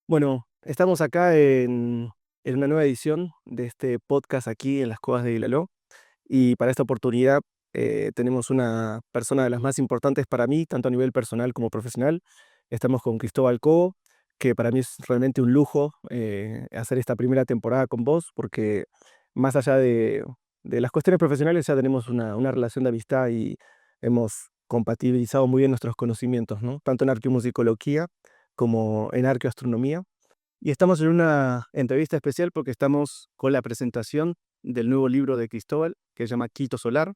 Bueno, estamos acá en una nueva edición de este podcast aquí en las Cuevas de Ilaló. Y para esta oportunidad tenemos una persona de las más importantes para mí, tanto a nivel personal como profesional. Estamos con Cristóbal Cobo, que para mí es realmente un lujo hacer esta primera temporada con vos, porque más allá de las cuestiones profesionales ya tenemos una relación de amistad y hemos compatibilizado muy bien nuestros conocimientos, ¿no? Tanto en arqueomusicología como en arqueoastronomía. Y estamos en una entrevista especial porque estamos con la presentación del nuevo libro de Cristóbal, que se llama Quito Solar,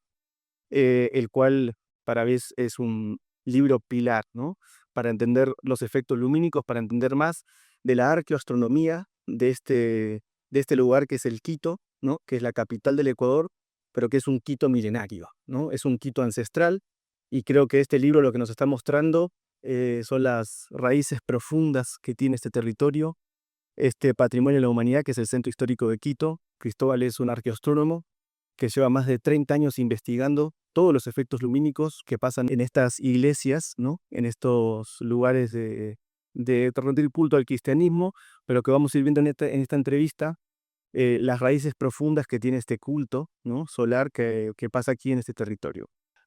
el cual para mí es un libro pilar, ¿no? Para entender los efectos lumínicos, para entender más de la arqueoastronomía de este lugar que es el Quito, ¿no? Que es la capital del Ecuador, pero que es un Quito milenario, ¿no? Es un Quito ancestral, y creo que este libro lo que nos está mostrando son las raíces profundas que tiene este territorio, este patrimonio de la humanidad, que es el Centro Histórico de Quito. Cristóbal es un arqueoastrónomo que lleva más de 30 años investigando todos los efectos lumínicos que pasan en estas iglesias, ¿no? En estos lugares de rendir culto al cristianismo, pero que vamos a ir viendo en esta entrevista, las raíces profundas que tiene este culto, ¿no? Solar que pasa aquí en este territorio.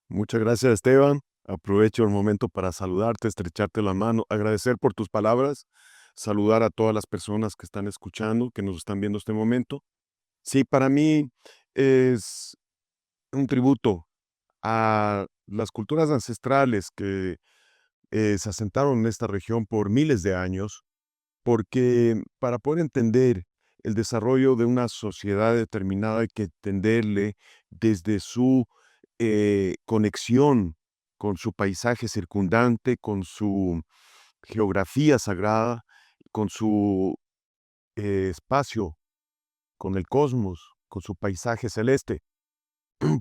Muchas gracias, Esteban. Aprovecho el momento para saludarte, estrecharte la mano, agradecer por tus palabras, saludar a todas las personas que están escuchando, que nos están viendo este momento. Sí, para mí es un tributo a las culturas ancestrales que se asentaron en esta región por miles de años, porque para poder entender el desarrollo de una sociedad determinada hay que entenderle desde su conexión con su paisaje circundante, con su geografía sagrada, con su espacio, con el cosmos, con su paisaje celeste,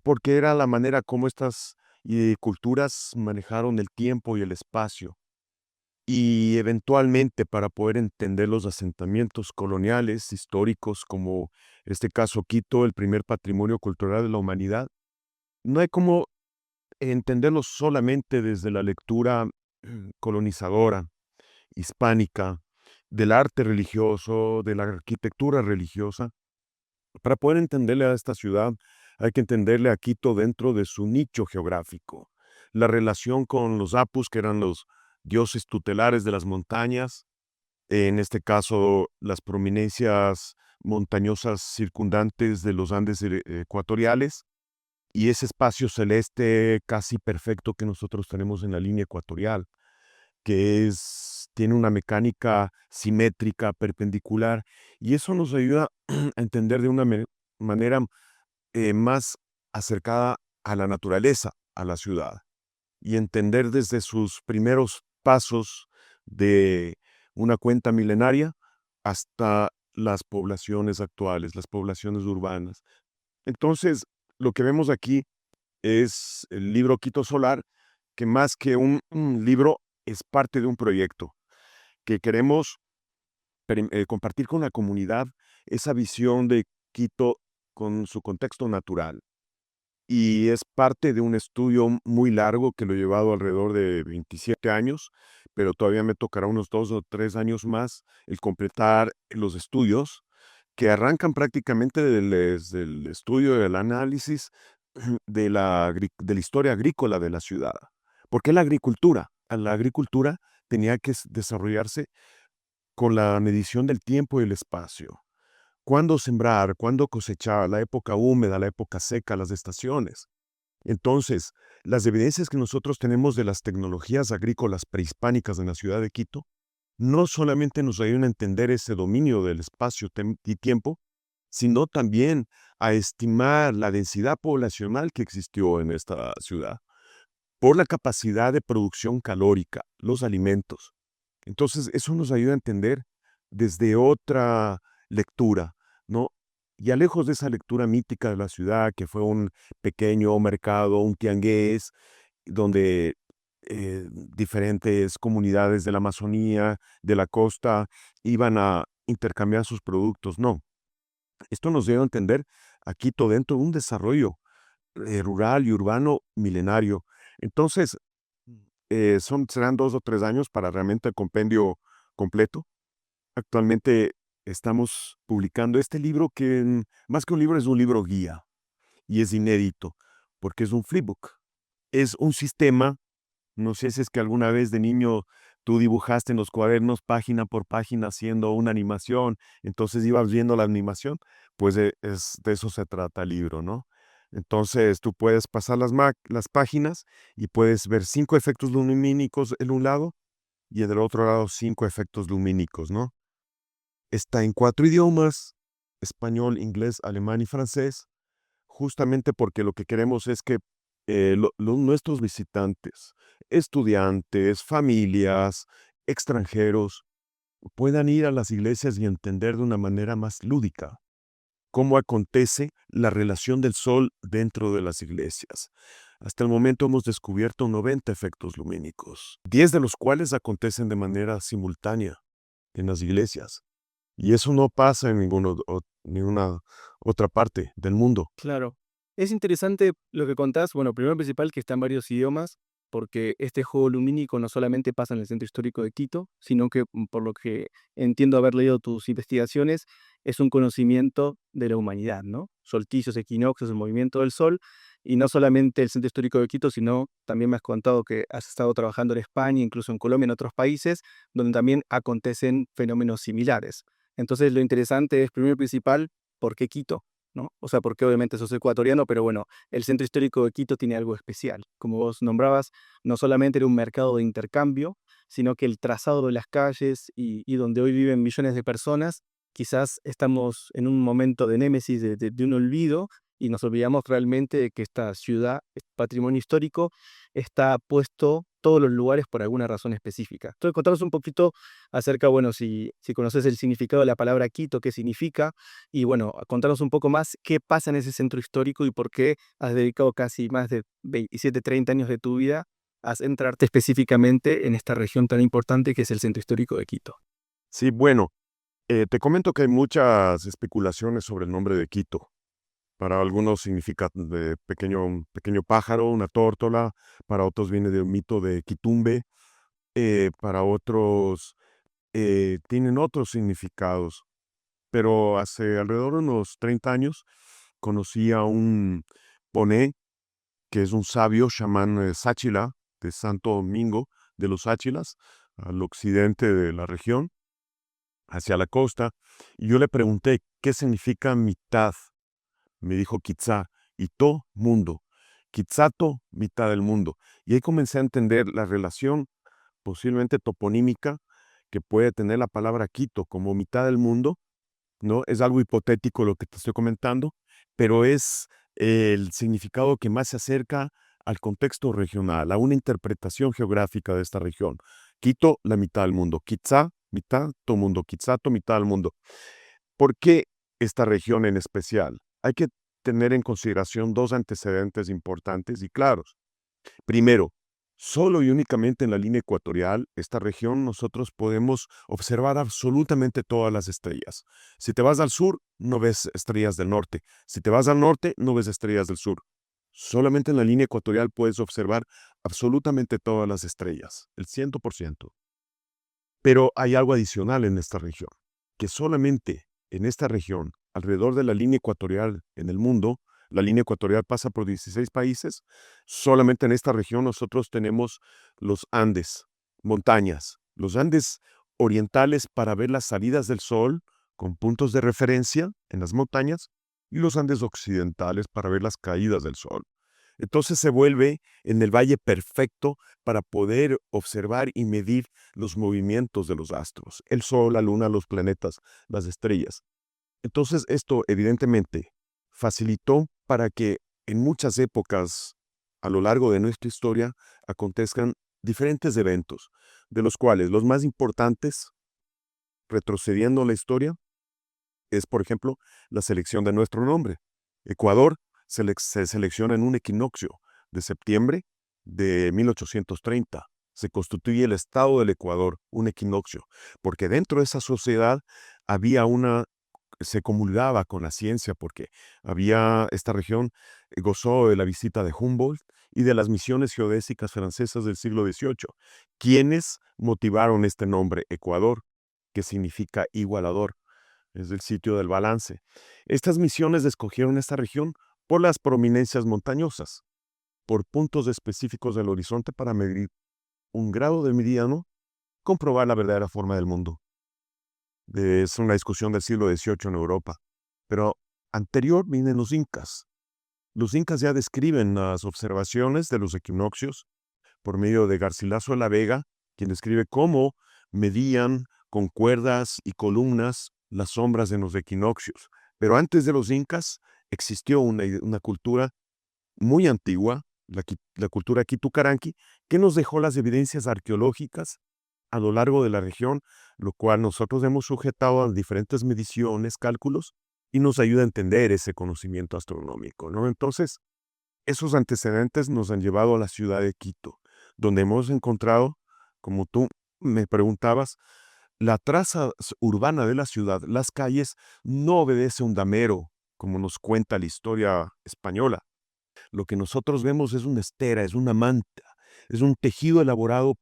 porque era la manera como estas culturas manejaron el tiempo y el espacio. Y eventualmente para poder entender los asentamientos coloniales históricos, como en este caso Quito, el primer patrimonio cultural de la humanidad, no hay como entenderlo solamente desde la lectura colonizadora, hispánica, del arte religioso, de la arquitectura religiosa. Para poder entenderle a esta ciudad, hay que entenderle a Quito dentro de su nicho geográfico. La relación con los apus, que eran los dioses tutelares de las montañas, en este caso las prominencias montañosas circundantes de los Andes ecuatoriales, y ese espacio celeste casi perfecto que nosotros tenemos en la línea ecuatorial, que tiene una mecánica simétrica, perpendicular, y eso nos ayuda a entender de una manera más acercada a la naturaleza, a la ciudad, y entender desde sus primeros pasos de una cuenta milenaria hasta las poblaciones actuales, las poblaciones urbanas. Entonces, lo que vemos aquí es el libro Quito Solar, que más que un libro es parte de un proyecto que queremos compartir con la comunidad esa visión de Quito con su contexto natural. Y es parte de un estudio muy largo que lo he llevado alrededor de 27 años, pero todavía me tocará unos 2 o 3 años más el completar los estudios que arrancan prácticamente desde el estudio del análisis de la historia agrícola de la ciudad. ¿Por qué la agricultura? La agricultura tenía que desarrollarse con la medición del tiempo y el espacio. ¿Cuándo sembrar? ¿Cuándo cosechar? La época húmeda, la época seca, las estaciones. Entonces, las evidencias que nosotros tenemos de las tecnologías agrícolas prehispánicas en la ciudad de Quito no solamente nos ayudan a entender ese dominio del espacio y tiempo, sino también a estimar la densidad poblacional que existió en esta ciudad por la capacidad de producción calórica, los alimentos. Entonces, eso nos ayuda a entender desde otra lectura, ¿no? Ya lejos de esa lectura mítica de la ciudad, que fue un pequeño mercado, un tiangués, donde diferentes comunidades de la Amazonía, de la costa, iban a intercambiar sus productos. No, esto nos debe a entender a Quito dentro de un desarrollo rural y urbano milenario. Entonces, serán 2 o 3 años para realmente el compendio completo, Actualmente estamos publicando este libro que más que un libro es un libro guía y es inédito porque es un flipbook. Es un sistema, no sé si es que alguna vez de niño tú dibujaste en los cuadernos página por página haciendo una animación, entonces ibas viendo la animación, pues de eso se trata el libro, ¿no? Entonces tú puedes pasar las páginas y puedes ver 5 efectos lumínicos en un lado y en el otro lado 5 efectos lumínicos, ¿no? Está en 4 idiomas, español, inglés, alemán y francés, justamente porque lo que queremos es que nuestros visitantes, estudiantes, familias, extranjeros, puedan ir a las iglesias y entender de una manera más lúdica cómo acontece la relación del sol dentro de las iglesias. Hasta el momento hemos descubierto 90 efectos lumínicos, 10 de los cuales acontecen de manera simultánea en las iglesias. Y eso no pasa en ninguna otra parte del mundo. Claro. Es interesante lo que contás. Bueno, primero principal que está en varios idiomas, porque este juego lumínico no solamente pasa en el centro histórico de Quito, sino que, por lo que entiendo haber leído tus investigaciones, es un conocimiento de la humanidad, ¿no? Solsticios, equinoccios, el movimiento del sol, y no solamente el centro histórico de Quito, sino también me has contado que has estado trabajando en España, incluso en Colombia, en otros países, donde también acontecen fenómenos similares. Entonces, lo interesante es, primero y principal, ¿por qué Quito? ¿No? O sea, porque obviamente sos ecuatoriano, pero bueno, el centro histórico de Quito tiene algo especial. Como vos nombrabas, no solamente era un mercado de intercambio, sino que el trazado de las calles y donde hoy viven millones de personas, quizás estamos en un momento de némesis, de un olvido, y nos olvidamos realmente de que esta ciudad, este patrimonio histórico, está puesto todos los lugares por alguna razón específica. Entonces, contanos un poquito acerca, bueno, si conoces el significado de la palabra Quito, qué significa, y bueno, contanos un poco más qué pasa en ese centro histórico y por qué has dedicado casi más de 27, 30 años de tu vida a centrarte específicamente en esta región tan importante que es el centro histórico de Quito. Sí, bueno, te comento que hay muchas especulaciones sobre el nombre de Quito. Para algunos significa de pequeño pájaro, una tórtola, para otros viene del mito de Quitumbe, para otros tienen otros significados. Pero hace alrededor de unos 30 años conocí a un poné, que es un sabio chamán sáchila de Santo Domingo de los Sáchilas, al occidente de la región, hacia la costa, y yo le pregunté, ¿qué significa mitad? Me dijo Quetzá, y to, mundo. Quitzato, mitad del mundo. Y ahí comencé a entender la relación posiblemente toponímica que puede tener la palabra Quito como mitad del mundo, ¿no? Es algo hipotético lo que te estoy comentando, pero es el significado que más se acerca al contexto regional, a una interpretación geográfica de esta región. Quito, la mitad del mundo. Quizá, mitad, todo mundo. Quitzato, mitad del mundo. ¿Por qué esta región en especial? Hay que tener en consideración dos antecedentes importantes y claros. Primero, solo y únicamente en la línea ecuatorial, esta región, nosotros podemos observar absolutamente todas las estrellas. Si te vas al sur, no ves estrellas del norte. Si te vas al norte, no ves estrellas del sur. Solamente en la línea ecuatorial puedes observar absolutamente todas las estrellas, el 100%. Pero hay algo adicional en esta región, que solamente en esta región, alrededor de la línea ecuatorial en el mundo, la línea ecuatorial pasa por 16 países, solamente en esta región nosotros tenemos los Andes, montañas, los Andes orientales para ver las salidas del sol con puntos de referencia en las montañas y los Andes occidentales para ver las caídas del sol. Entonces se vuelve en el valle perfecto para poder observar y medir los movimientos de los astros, el Sol, la Luna, los planetas, las estrellas. Entonces esto evidentemente facilitó para que en muchas épocas a lo largo de nuestra historia acontezcan diferentes eventos, de los cuales los más importantes, retrocediendo la historia, es por ejemplo la selección de nuestro nombre. Ecuador se selecciona en un equinoccio de septiembre de 1830. Se constituye el Estado del Ecuador, un equinoccio, porque dentro de esa sociedad había se comulgaba con la ciencia, porque esta región gozó de la visita de Humboldt y de las misiones geodésicas francesas del siglo XVIII, quienes motivaron este nombre Ecuador. que significa igualador, es el sitio del balance. Estas misiones escogieron esta región por las prominencias montañosas, por puntos específicos del horizonte para medir un grado de meridiano, comprobar la verdadera forma del mundo. Es una discusión del siglo XVIII en Europa. Pero anterior vienen los incas. Los incas ya describen las observaciones de los equinoccios por medio de Garcilaso de la Vega, quien describe cómo medían con cuerdas y columnas las sombras de los equinoccios. Pero antes de los incas existió una cultura muy antigua, la cultura Quitucaranqui, que nos dejó las evidencias arqueológicas a lo largo de la región, lo cual nosotros hemos sujetado a diferentes mediciones, cálculos, y nos ayuda a entender ese conocimiento astronómico, ¿no? Entonces, esos antecedentes nos han llevado a la ciudad de Quito, donde hemos encontrado, como tú me preguntabas, la traza urbana de la ciudad. Las calles no obedece un damero, como nos cuenta la historia española. Lo que nosotros vemos es una estera, es una manta, es un tejido elaborado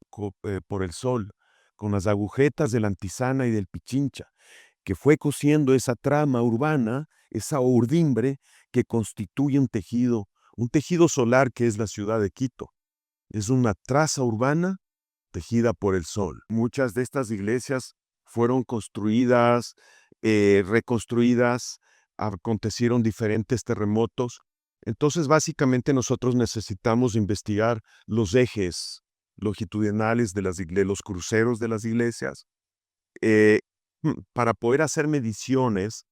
por el sol, con las agujetas de la antisana y del pichincha, que fue cosiendo esa trama urbana, esa urdimbre que constituye un tejido solar que es la ciudad de Quito. Es una traza urbana tejida por el sol. Muchas de estas iglesias fueron construidas, reconstruidas, acontecieron diferentes terremotos. Entonces, básicamente nosotros necesitamos investigar los ejes longitudinales de los cruceros de las iglesias, eh, para poder hacer mediciones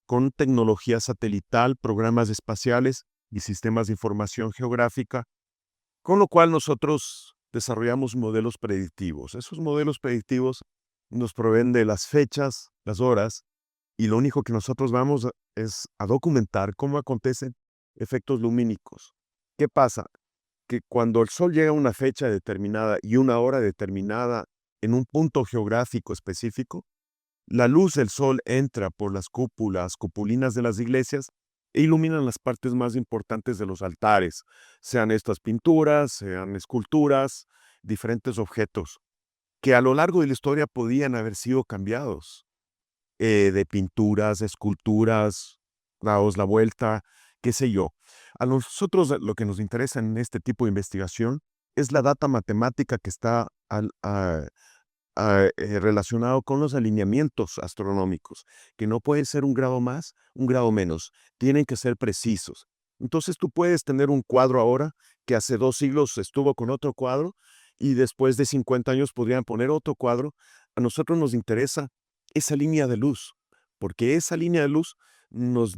con tecnología satelital, programas espaciales y sistemas de información geográfica, con lo cual nosotros desarrollamos modelos predictivos. Esos modelos predictivos nos proveen de las fechas, las horas, y lo único que nosotros vamos es a documentar cómo acontecen efectos lumínicos. ¿Qué pasa? Que cuando el sol llega a una fecha determinada y una hora determinada en un punto geográfico específico, la luz del sol entra por las cupulinas de las iglesias e iluminan las partes más importantes de los altares, sean estas pinturas, sean esculturas, diferentes objetos, que a lo largo de la historia podían haber sido cambiados, de pinturas, esculturas, daos la vuelta, qué sé yo. A nosotros lo que nos interesa en este tipo de investigación es la data matemática que está relacionado con los alineamientos astronómicos, que no pueden ser un grado más, un grado menos, tienen que ser precisos. Entonces tú puedes tener un cuadro ahora que hace 2 siglos estuvo con otro cuadro y después de 50 años podrían poner otro cuadro. A nosotros nos interesa esa línea de luz, porque esa línea de luz nos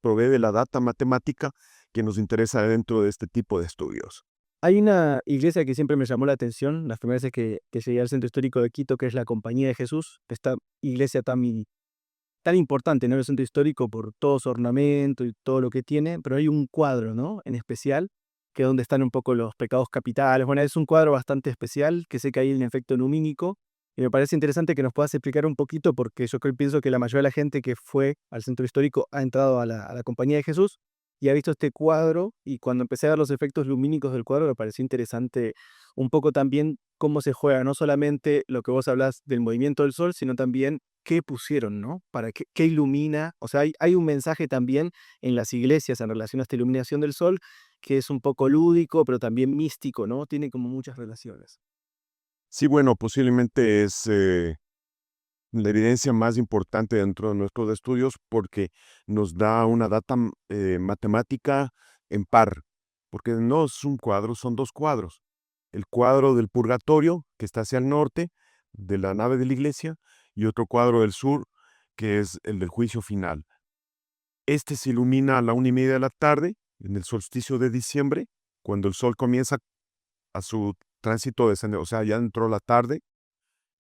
provee de la data matemática que nos interesa dentro de este tipo de estudios. Hay una iglesia que siempre me llamó la atención, las primeras veces que llegué al centro histórico de Quito, que es la Compañía de Jesús, esta iglesia tan importante, ¿no? En el centro histórico por todo su ornamento y todo lo que tiene, pero hay un cuadro, ¿no? En especial, que es donde están un poco los pecados capitales. Bueno, es un cuadro bastante especial, que sé que hay un efecto lumínico, y me parece interesante que nos puedas explicar un poquito, porque pienso que la mayoría de la gente que fue al centro histórico ha entrado a la Compañía de Jesús y ha visto este cuadro, y cuando empecé a ver los efectos lumínicos del cuadro, me pareció interesante un poco también cómo se juega, no solamente lo que vos hablas del movimiento del sol, sino también qué pusieron, ¿no? Para qué ilumina. O sea, hay un mensaje también en las iglesias en relación a esta iluminación del sol que es un poco lúdico, pero también místico, ¿no? Tiene como muchas relaciones. Sí, bueno, posiblemente es la evidencia más importante dentro de nuestros estudios porque nos da una data matemática en par, porque no es un cuadro, son dos cuadros. El cuadro del purgatorio, que está hacia el norte de la nave de la iglesia, y otro cuadro del sur, que es el del juicio final. Este se ilumina a la 1:30 de la tarde, en el solsticio de diciembre, cuando el sol comienza a su tránsito descendente, o sea, ya entró la tarde,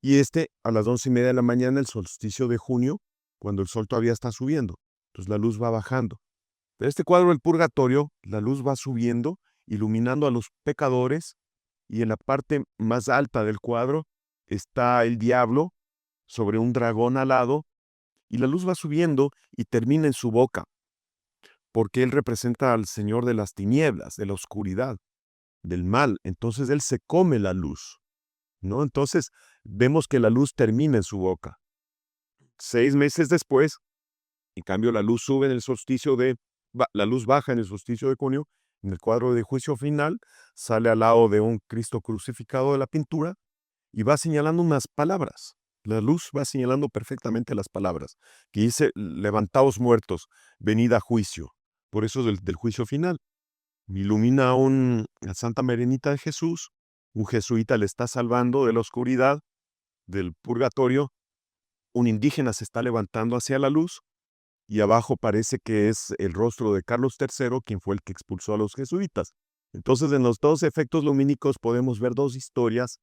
y a las 11:30 de la mañana, el solsticio de junio, cuando el sol todavía está subiendo. Entonces la luz va bajando. Pero este cuadro del purgatorio, la luz va subiendo, iluminando a los pecadores, y en la parte más alta del cuadro está el diablo sobre un dragón alado, y la luz va subiendo y termina en su boca, porque él representa al Señor de las tinieblas, de la oscuridad, del mal. Entonces él se come la luz, ¿no? Entonces vemos que la luz termina en su boca. 6 meses después, en cambio, la luz sube en el solsticio la luz baja en el solsticio de junio. En el cuadro de juicio final sale al lado de un Cristo crucificado de la pintura y va señalando unas palabras. La luz va señalando perfectamente las palabras, que dice: levantaos muertos, venid a juicio. Por eso del juicio final. Ilumina a Santa Marenita de Jesús. Un jesuita le está salvando de la oscuridad, del purgatorio. Un indígena se está levantando hacia la luz. Y abajo parece que es el rostro de Carlos III, quien fue el que expulsó a los jesuitas. Entonces, en los dos efectos lumínicos podemos ver dos historias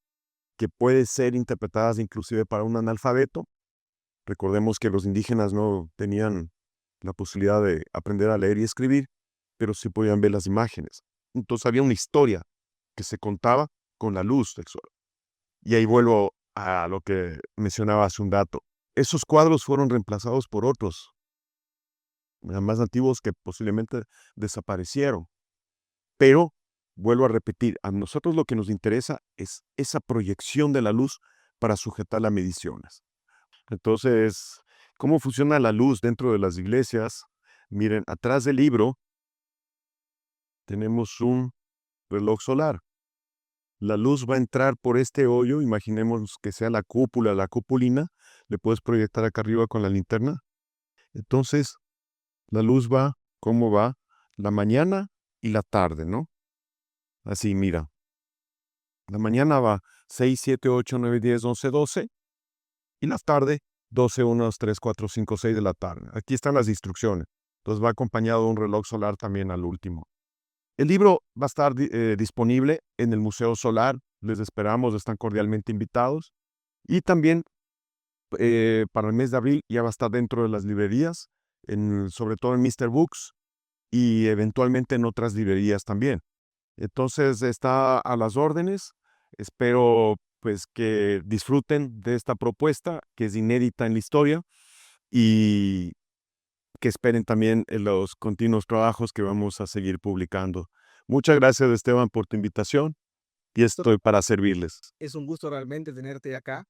que pueden ser interpretadas inclusive para un analfabeto. Recordemos que los indígenas no tenían la posibilidad de aprender a leer y escribir, pero sí podían ver las imágenes. Entonces había una historia que se contaba con la luz del sol. Y ahí vuelvo a lo que mencionaba hace un dato. Esos cuadros fueron reemplazados por otros, más antiguos, que posiblemente desaparecieron. Pero, vuelvo a repetir, a nosotros lo que nos interesa es esa proyección de la luz para sujetar las mediciones. Entonces, ¿cómo funciona la luz dentro de las iglesias? Miren, atrás del libro tenemos un reloj solar. La luz va a entrar por este hoyo, imaginemos que sea la cúpula, la cupulina, le puedes proyectar acá arriba con la linterna. Entonces, la luz va, ¿cómo va? La mañana y la tarde, ¿no? Así, mira. La mañana va 6, 7, 8, 9, 10, 11, 12. Y la tarde, 12, 1, 2, 3, 4, 5, 6 de la tarde. Aquí están las instrucciones. Entonces va acompañado de un reloj solar también al último. El libro va a estar disponible en el Museo Solar. Les esperamos, están cordialmente invitados. Y también para el mes de abril ya va a estar dentro de las librerías, sobre todo en Mr. Books y eventualmente en otras librerías también. Entonces está a las órdenes. Espero pues que disfruten de esta propuesta que es inédita en la historia y que esperen también en los continuos trabajos que vamos a seguir publicando. Muchas gracias, Esteban, por tu invitación y estoy para servirles. Es un gusto realmente tenerte acá.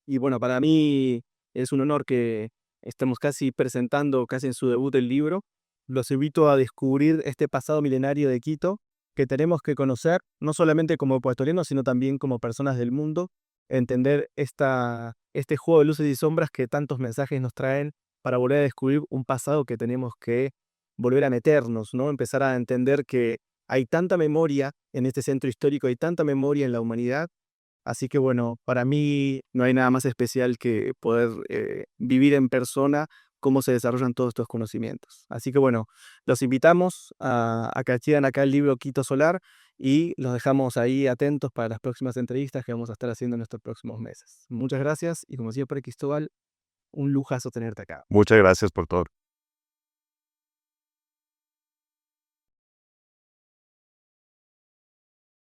Y bueno, para mí es un honor que estemos casi presentando, casi en su debut el libro. Los invito a descubrir este pasado milenario de Quito que tenemos que conocer, no solamente como ecuatorianos, sino también como personas del mundo, entender este juego de luces y sombras que tantos mensajes nos traen para volver a descubrir un pasado que tenemos que volver a meternos, ¿no? Empezar a entender que hay tanta memoria en este centro histórico, hay tanta memoria en la humanidad. Así que bueno, para mí no hay nada más especial que poder vivir en persona cómo se desarrollan todos estos conocimientos. Así que bueno, los invitamos a que adquieran acá el libro Quito Solar y los dejamos ahí atentos para las próximas entrevistas que vamos a estar haciendo en estos próximos meses. Muchas gracias y como siempre, Cristóbal, un lujazo tenerte acá. Muchas gracias por todo.